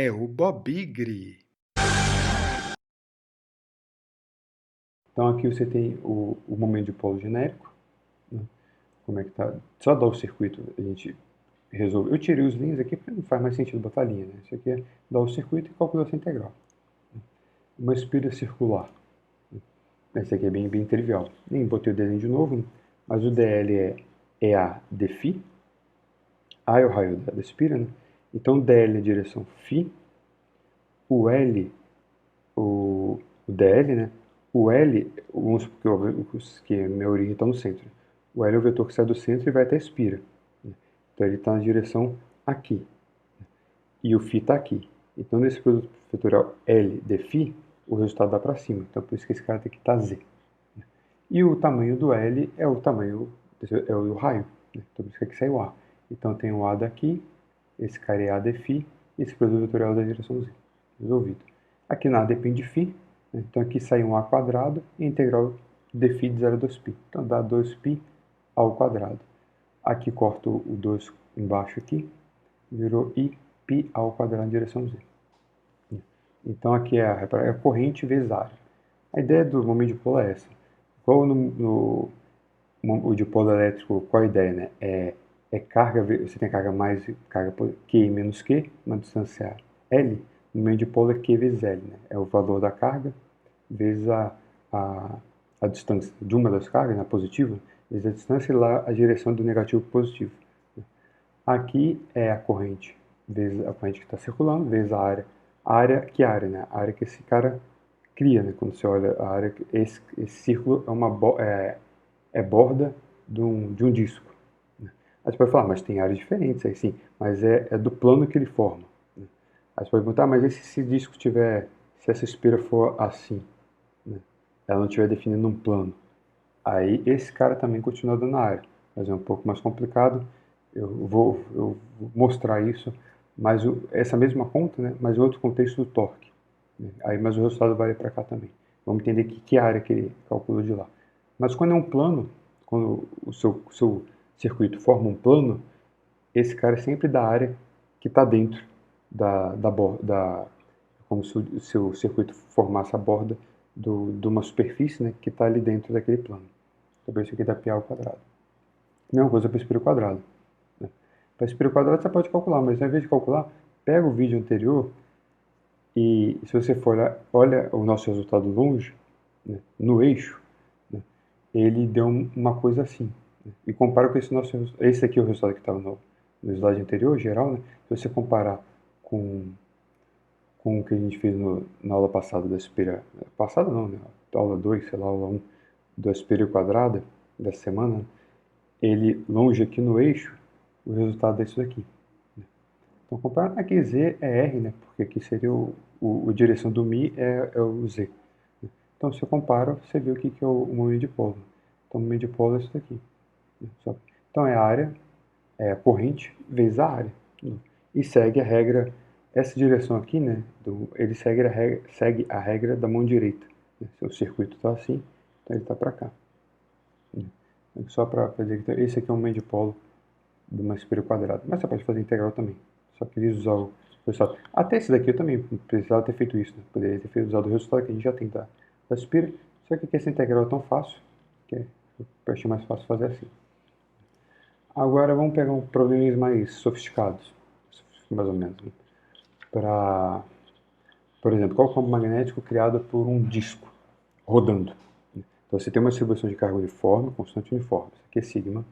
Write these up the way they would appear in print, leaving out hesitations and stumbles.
é o bobigre. Então aqui você tem o momento de polo genérico, né? Como é que tá? Só dar o circuito a gente resolve. Eu tirei os linhas aqui porque não faz mais sentido botar linha, né? Isso aqui é dar o circuito e calcular essa integral. Uma espira circular. Essa aqui é bem trivial. Nem botei o desenho de novo, né? Mas o DL é A de φ. A é o raio da espira, né? Então DL é a direção φ. O L, o DL, né? O L, vamos supor que a minha origem está no centro. O L é o vetor que sai do centro e vai até a espira. Então ele está na direção aqui. E o φ está aqui. Então nesse produto vetorial L de φ, o resultado dá para cima. Então por isso que esse cara tem que estar Z. E o tamanho do L é o tamanho, é o raio. Né? Então por isso que aqui sai o A. Então tem o A daqui, esse cara é A de φ, e esse produto vetorial da direção Z. Resolvido. Aqui nada depende de φ, né? Então aqui sai um A quadrado e a integral de φ de 0 a 2π. Então dá 2π ao quadrado. Aqui corto o 2 embaixo aqui, virou I π ao quadrado em direção Z. Então aqui é a corrente vezes a área. A ideia do momento dipolo é essa. Igual o dipolo elétrico, qual a ideia, né? É carga, você tem carga mais carga Q menos Q, uma distância L, no meio dipolo é Q vezes L, né? É o valor da carga vezes a distância de uma das cargas, né, positiva, vezes a distância e lá a direção do negativo para o positivo. Aqui é a corrente, vezes a corrente que está circulando, vezes a área. Que área, né? A área que esse cara cria, né? Quando você olha a área, esse círculo é borda de um disco. Né? Aí você pode falar, mas tem áreas diferentes aí sim, mas é do plano que ele forma. Né? Aí você pode perguntar, mas e se esse disco tiver, se essa espira for assim, né? Ela não estiver definindo um plano, aí esse cara também continua dando área, mas é um pouco mais complicado. Eu vou mostrar isso, mas essa mesma conta, né, mas em outro contexto do torque. Né? Aí, mas o resultado vai para cá também. Vamos entender que área que ele calculou de lá. Mas quando é um plano, quando o seu circuito forma um plano, esse cara é sempre da área que está dentro da como se o seu circuito formasse a borda de uma superfície, né, que está ali dentro daquele plano. Então, isso aqui dá π ao quadrado. Mesma coisa para espelho quadrado. Né? Para espelho quadrado você pode calcular, mas ao invés de calcular, pega o vídeo anterior e se você for olha o nosso resultado longe, né, no eixo, né, ele deu uma coisa assim. Né, e compara com esse aqui é o resultado que estava no slide anterior, geral, né? Se você comparar com, com o que a gente fez na aula passada da espelha, passada não, né? Aula 2, sei lá, aula 1, do espelho quadrado, dessa semana, né? Ele longe aqui no eixo, o resultado é isso daqui. Né? Então, comparar aqui Z é R, né? Porque aqui seria a direção do Mi é o Z. Né? Então, se eu comparo, você vê o que é o momento dipolo. Então, o momento dipolo é isso daqui. Né? Então, é a área, é a corrente vezes a área. Né? E segue a regra, essa direção aqui, né? Ele segue a regra da mão direita. Né? Se o circuito está assim, então ele está para cá. Né? Só para dizer que esse aqui é um momento dipolo de uma espira quadrada. Mas você pode fazer integral também. Só queria usar o resultado. Até esse daqui eu também precisava ter feito isso. Né? Poderia ter usado o resultado que a gente já tem da espira. Só que aqui essa integral é tão fácil que eu achei mais fácil fazer assim. Agora vamos pegar um problemas mais sofisticados. Mais ou menos. Né? Por exemplo, qual é o campo magnético criado por um disco rodando? Então você tem uma distribuição de carga uniforme, constante uniforme. Isso aqui é sigma.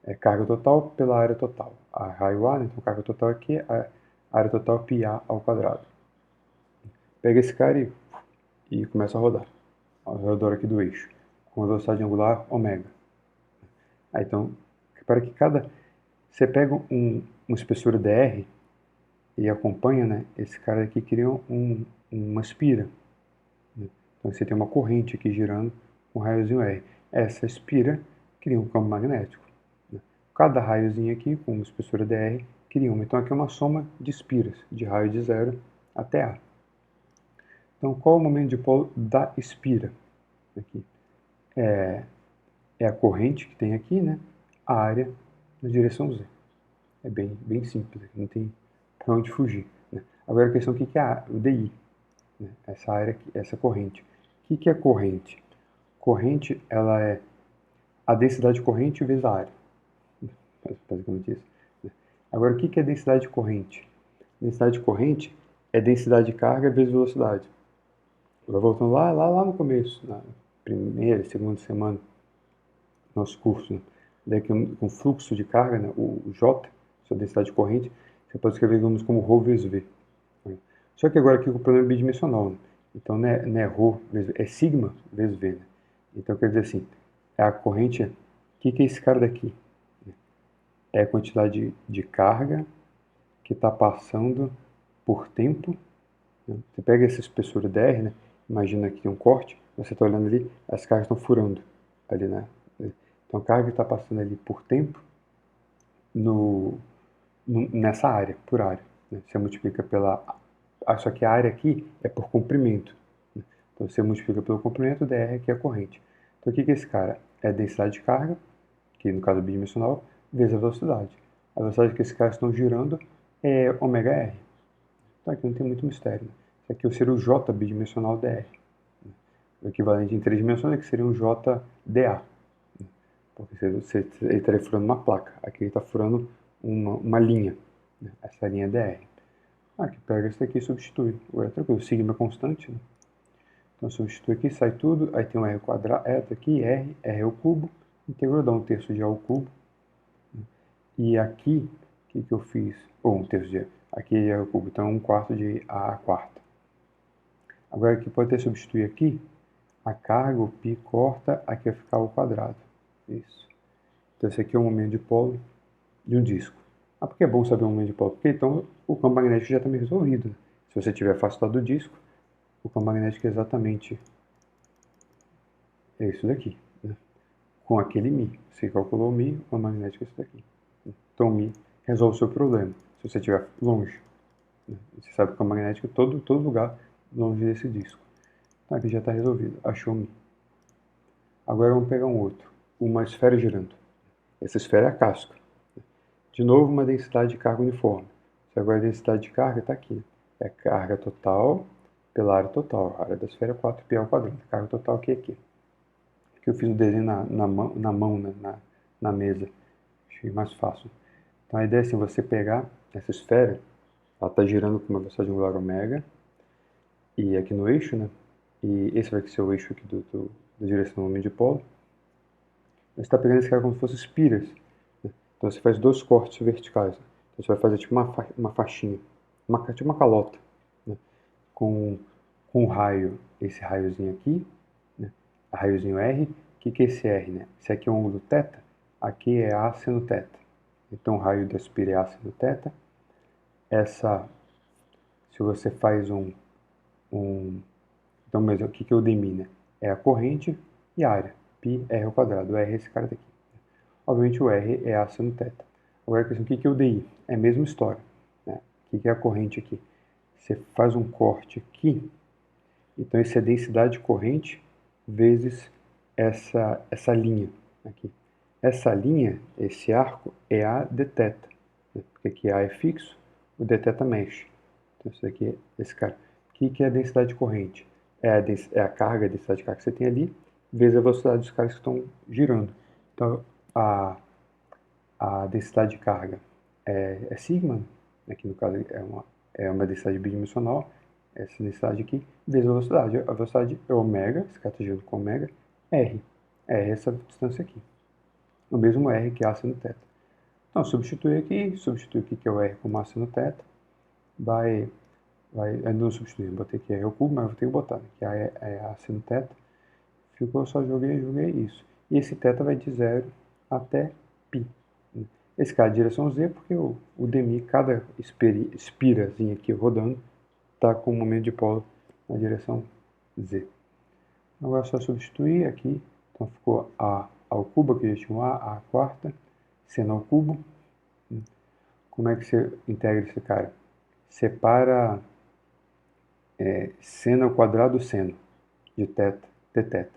É carga total pela área total. A raio A, né? Então carga total aqui, a área total é πA ao quadrado. Pega esse cara e começa a rodar ao redor aqui do eixo, com a velocidade angular ômega. Aí, então, para que você pega uma espessura dr e acompanha, né? Esse cara aqui cria uma espira. Né? Então você tem uma corrente aqui girando com um raiozinho R. Essa espira cria um campo magnético. Né? Cada raiozinho aqui, com uma espessura dr, cria uma. Então aqui é uma soma de espiras, de raio de 0 até A. Então qual é o momento dipolo da espira? Aqui. É a corrente que tem aqui, né? A área na direção Z. É bem simples, não tem para onde fugir, né? Agora a questão é o que é o DI, né? Essa área aqui, essa corrente. O que é corrente? Corrente, ela é a densidade corrente vezes a área. Basicamente isso, né? Agora, o que é densidade corrente? Densidade corrente é densidade de carga vezes velocidade. Agora, voltando lá no começo, na primeira, segunda semana do nosso curso, né? Daí com fluxo de carga, né? O J, sua densidade de corrente, você pode escrever, digamos, como ρ vezes V. Né? Só que agora aqui o problema é bidimensional, né? Então não é ρ vezes, é sigma vezes V, né? Então quer dizer assim, a corrente, o que é esse cara daqui? É a quantidade de carga que está passando por tempo, né? Você pega essa espessura dr, né? Imagina que tem um corte, você está olhando ali, as cargas estão furando ali, né? Então a carga está passando ali por tempo nessa área, por área, né? Você multiplica pela... Só que a área aqui é por comprimento, né? Então você multiplica pelo comprimento, dr, que é a corrente. Então o que é esse cara? É a densidade de carga, que no caso é bidimensional, vezes a velocidade. A velocidade que esses caras estão girando é ômega r. Então aqui não tem muito mistério, né? Isso aqui seria o J bidimensional dr. O equivalente em 3 dimensões é que seria um JdA. Porque ele estaria furando uma placa. Aqui ele está furando uma linha, né? Essa linha é dr. Aqui pega isso aqui e substitui. Agora é tranquilo, sigma é constante, né? Então substitui aqui, sai tudo. Aí tem um r quadrado aqui, r ao cubo. Integral dá 1/3 de a ao cubo. E aqui, o que eu fiz? Ou 1/3 de a. Aqui é ao cubo, então 1/4 de a à quarta. Agora aqui pode ter substituir aqui. A carga, o π corta, aqui vai ficar ao quadrado. Isso. Então esse aqui é o momento de polo de um disco. Ah, por que é bom saber o momento de polo? Porque então o campo magnético já está meio resolvido, né? Se você tiver afastado do disco, o campo magnético é exatamente isso daqui, né? Com aquele μ. Você calculou o μ, o campo magnético é isso daqui. Então o μ resolve o seu problema. Se você estiver longe, né? Você sabe que o campo magnético é todo lugar longe desse disco. Então aqui já está resolvido. Achou o μ. Agora vamos pegar um outro. Uma esfera girando. Essa esfera é a casca. De novo, uma densidade de carga uniforme. Agora a densidade de carga está aqui. É carga total pela área total. A área da esfera é 4π ao quadrado. A carga total aqui é aqui. Aqui eu fiz o desenho na mão, né? na mesa. Achei mais fácil. Então a ideia é assim, você pegar essa esfera, ela está girando com uma velocidade angular ômega, e aqui no eixo, né? E esse vai ser o eixo aqui da direção do momento de polo. Você está pegando esse cara como se fosse espiras, né? Então você faz dois cortes verticais, né? Então você vai fazer tipo uma faixinha, tipo uma calota, né? Com um raio, esse raiozinho aqui, né? Raiozinho R. O que é esse R, né? Esse aqui é o ângulo θ, aqui é A seno θ. Então o raio da espira é A seno θ. Se você faz então, mas o que é o dmi, né? É a corrente e a área. Π r ao quadrado. O r é esse cara daqui. Obviamente o r é A seno θ. Agora a questão, o que é o di? É a mesma história, né? O que é a corrente aqui? Você faz um corte aqui, então isso é densidade de corrente vezes essa linha aqui. Essa linha, esse arco, é A dθ, né? Porque aqui A é fixo, o dθ mexe. Então isso aqui é esse cara. O que é a densidade de corrente? É a carga, a densidade de carga que você tem ali, vezes a velocidade dos caras que estão girando. Então a densidade de carga é sigma, né? Que no caso é uma densidade bidimensional, essa densidade aqui, vezes a velocidade. A velocidade é ômega, esse cara está girando com ômega, r. R é essa distância aqui. O mesmo r que A seno θ. Então, substitui aqui que é o r com A seno θ, ainda não substituir, botei aqui r ao cubo, mas vou ter que botar, né? Que é A seno θ. Ficou, só joguei isso. E esse θ vai de 0 até π. Esse cara é direção z, porque o dmi, cada espirazinha aqui rodando, está com o momento de polo na direção z. Agora é só substituir aqui. Então ficou A ao cubo, aqui já tinha um A à quarta, seno ao cubo. Como é que você integra esse cara? Separa seno ao quadrado seno de θ dθ.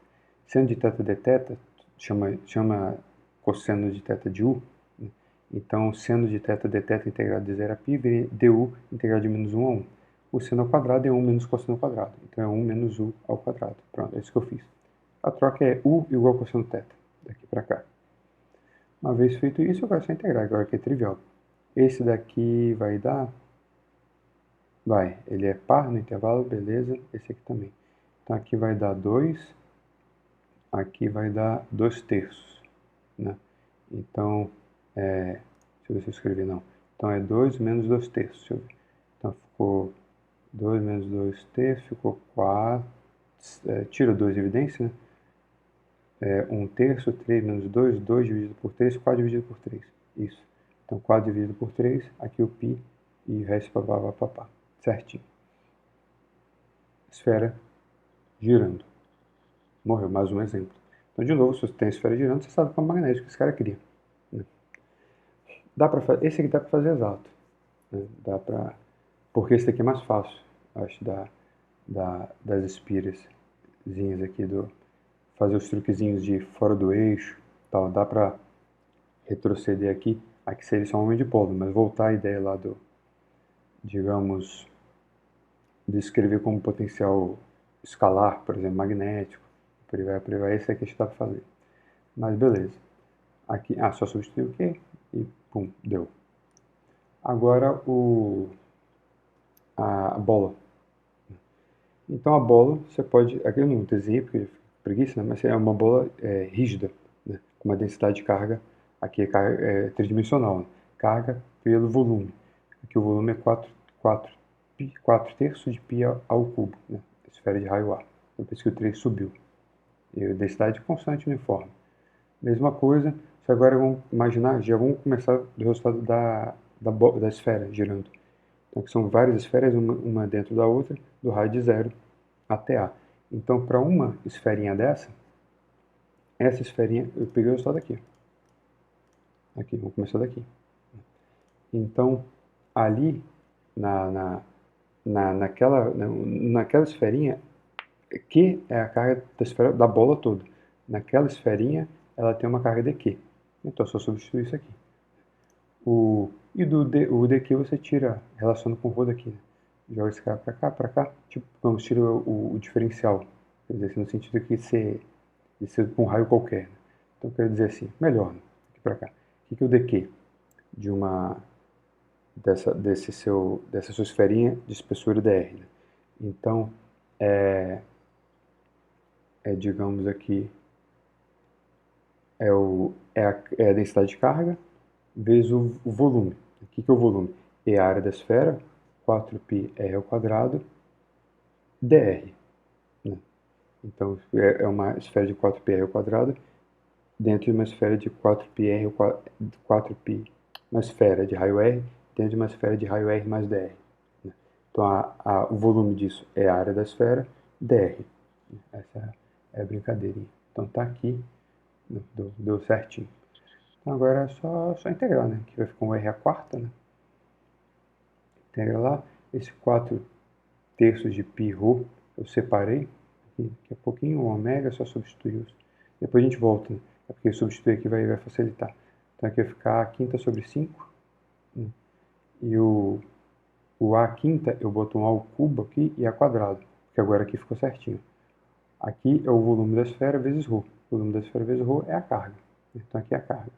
Seno de θ dθ chama cosseno de θ de u, né? Então, seno de θ dθ integrado de 0 a π, vira du integrado de menos 1 a 1. O seno ao quadrado é 1 menos cosseno ao quadrado. Então, é 1 menos u ao quadrado. Pronto, é isso que eu fiz. A troca é u igual a cosseno θ, daqui para cá. Uma vez feito isso, agora é só integrar, agora que é trivial. Esse daqui vai dar... Vai, ele é par no intervalo, beleza. Esse aqui também. Então, aqui vai dar 2, aqui vai dar 2 terços, né? Então, deixa eu ver se eu escrevi, não. Então, é 2 menos 2 terços, deixa eu ver. Então, ficou 2 menos 2 terços, ficou 4, tira 2 de evidência, né? 1 terço, 3 menos 2, 2 dividido por 3, 4 dividido por 3, isso. Então, 4 dividido por 3, aqui o π, e o resto papapá, certinho. Esfera girando. Morreu, mais um exemplo. Então, de novo, se você tem a esfera girando, você sabe qual magnético que esse cara cria, né? Esse aqui dá para fazer exato, né? Porque esse daqui é mais fácil, acho, das espirazinhas aqui, fazer os truquezinhos de fora do eixo, tal. Dá para retroceder aqui seria só um momento de polo, mas voltar a ideia lá digamos, de escrever como potencial escalar, por exemplo, magnético, por aí vai, esse aqui a gente dá para fazer. Mas beleza. Aqui, só substituir o quê? E pum, deu. Agora a bola. Então a bola, você pode, aqui eu não desenhei porque é preguiça, né? Mas é uma bola rígida, né? Com uma densidade de carga, aqui é tridimensional, né? Carga pelo volume. Aqui o volume é 4 terços de π ao cubo, né? Esfera de raio A. Então por isso que o 3 subiu. E a densidade constante uniforme. Mesma coisa, só agora vamos imaginar, já vamos começar do resultado da esfera girando. Então, que são várias esferas, uma dentro da outra, do raio de 0 até A. Então, para uma esferinha dessa, essa esferinha, eu peguei o resultado aqui. Aqui, vamos começar daqui. Então, ali, naquela esferinha, Q é a carga da bola toda. Naquela esferinha, ela tem uma carga de Q. Então, é só substituir isso aqui. O dq você tira, relaciona com o rho daqui, né? Joga esse cara pra cá, tipo, vamos tirar o diferencial. Quer dizer, no sentido aqui de ser com um raio qualquer, né? Então, quero dizer assim, melhor, né? Aqui pra cá. O que é o dq dessa sua esferinha de espessura dr, né? Então, digamos aqui, é a densidade de carga vezes o volume. O que é o volume? É a área da esfera, 4πr ao quadrado, dr. Né? Então, é uma esfera de 4πr ao quadrado dentro de uma esfera de 4π, uma esfera de raio R dentro de uma esfera de raio R mais dr. Né? Então, o volume disso é a área da esfera, dr. Essa é a brincadeirinha. Então, tá aqui, deu certinho. Então, agora é só integrar, né? Aqui vai ficar um R à quarta, né? Integra lá. Esse 4 terços de π ρ eu separei. Daqui a pouquinho o ômega, só substituir. Depois a gente volta, né? É porque substituir aqui vai facilitar. Então aqui vai ficar a quinta sobre 5. Né? E o a quinta eu boto um a ao cubo aqui e a quadrado. Porque agora aqui ficou certinho. Aqui é o volume da esfera vezes ρ. O volume da esfera vezes ρ é a carga. Então aqui é a carga.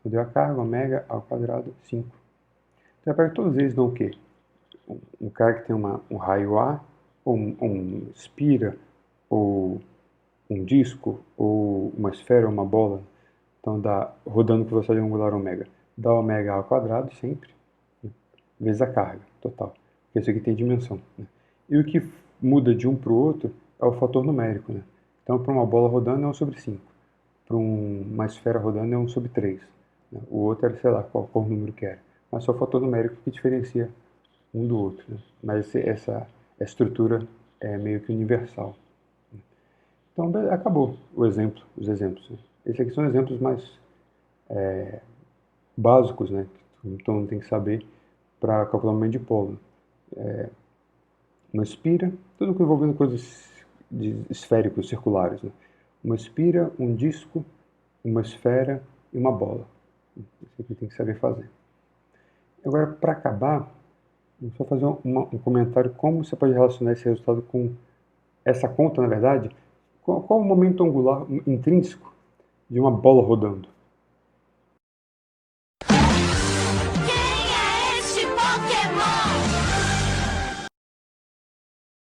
Então deu a carga, ômega ao quadrado, 5. Então, para que todos eles dão o quê? Um cara que tem um raio A, ou um espira, ou um disco, ou uma esfera, ou uma bola, então dá, rodando com velocidade angular ômega, dá ômega ao quadrado sempre, né? Vezes a carga total, porque isso aqui tem dimensão, né? E o que muda de um para o outro é o fator numérico, né? Então, para uma bola rodando é 1 sobre 5, para uma esfera rodando é 1 sobre 3, né? O outro era, sei lá, qual número que era, mas só o fator numérico que diferencia um do outro, né? Mas essa estrutura é meio que universal. Então, acabou os exemplos. Né? Esses aqui são exemplos mais básicos, né? Então tem que saber para calcular o momento de polo. Uma espira, tudo envolvendo coisas esféricos, circulares. Né? Uma espira, um disco, uma esfera e uma bola. Isso aqui tem que saber fazer. Agora, para acabar, vou só fazer um comentário como você pode relacionar esse resultado com essa conta, na verdade. Qual o momento angular intrínseco de uma bola rodando?